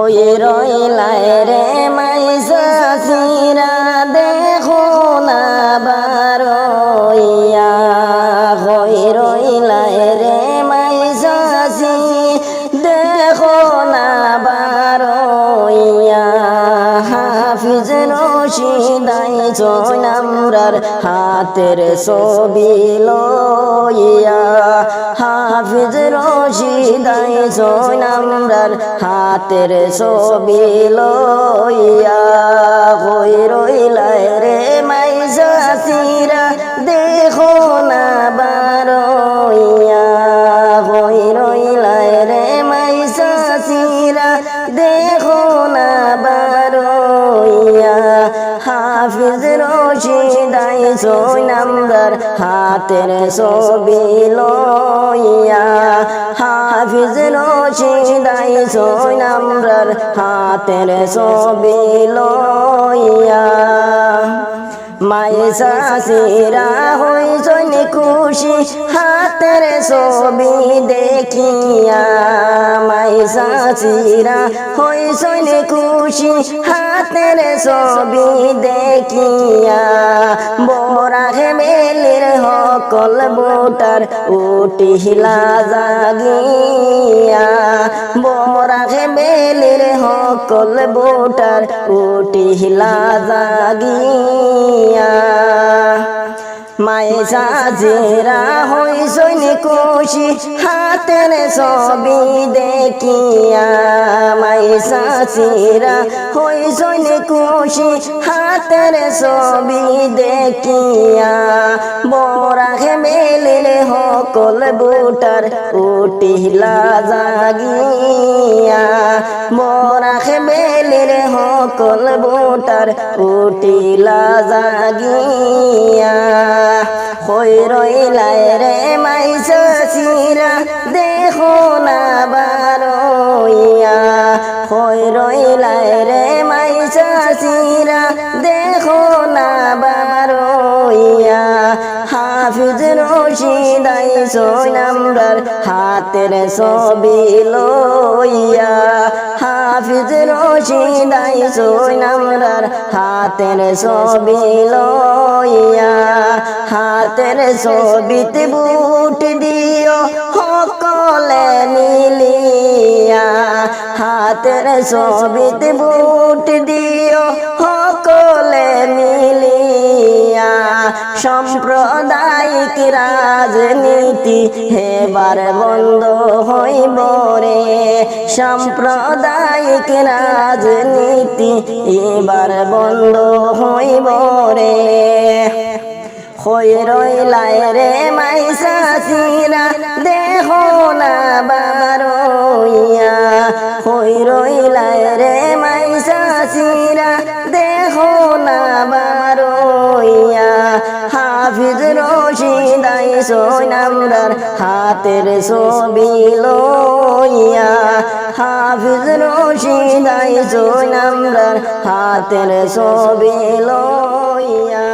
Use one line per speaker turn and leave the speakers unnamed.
হই রইলায় রে মাইসাসিরা দেখো না বারইয়া হই রইলায় রে মাইসাসি দেখো না বারইয়া হাফিজ রশিদাই জয়নামরার হাতের ছবি লইয়া হাফিজ রশিদাই জয়নামরার হাতের ছবি লইয়া হই রইলায় রে মাইসাসিরা দেখো না বারইয়া হই রইলায় রে মাইসাসিরা দেখো না বারইয়া হাফিজ রশিদাই জয়নামরার হাতের ছবি লইয়া হাফিজ রশিদাই জয়নামরার হাতের ছবি লইয়া মাইসাসিরা হইছেন খুশি হাতের ছবি দেখিয়া মাইসাসিরা হইছেন খুশি হাতের ছবি দেখিয়া বরাহে বেলির হকল বোটার উঠিলা জাগিয়া বরাহে বেলির হকল বোটার উঠিলা জাগিয়া মাইসাসিরা হইছেন খুশি হাতের ছবি দেখিয়া মাইসাসিরা হইছেন খুশি হাতের ছবি দেখিয়া বরাহে বেলির হকল বুটার উঠিলা জাগিয়া বরাহে বেলির হকল বুটার উঠিলা জাগিয়া হই রইলায় রে মাইসাসিরা দেখো না বারইয়া হই রইলায় রে মাইসাসিরা দেখো না বারইয়া হাফিজ রশিদাই জয়নামরার হাতের ছবি লইয়া হাফিজ রশিদাই জয়নামরার হাতের ছবি লইয়া হাতের ছবিতে বুট দিও সকলে মিলিয়া হাতের ছবিতে বুট দিও সকলে মিলিয়া সাম্প্রদায়িক রাজনীতি হেবার বন্ধ হইব রে সাম্প্রদায়িক রাজনীতি এবার বন্ধ হইব রে হই রইলায় রে মাইসাসিরা দেখো না বারইয়া হই রইলায় রে মাইসাসিরা দেখো না বারইয়া হাফিজ রশিদাই জয়নামরার হাতের ছবি লইয়া হাফিজ রশিদাই জয়নামরার হাতের ছবি লইয়া।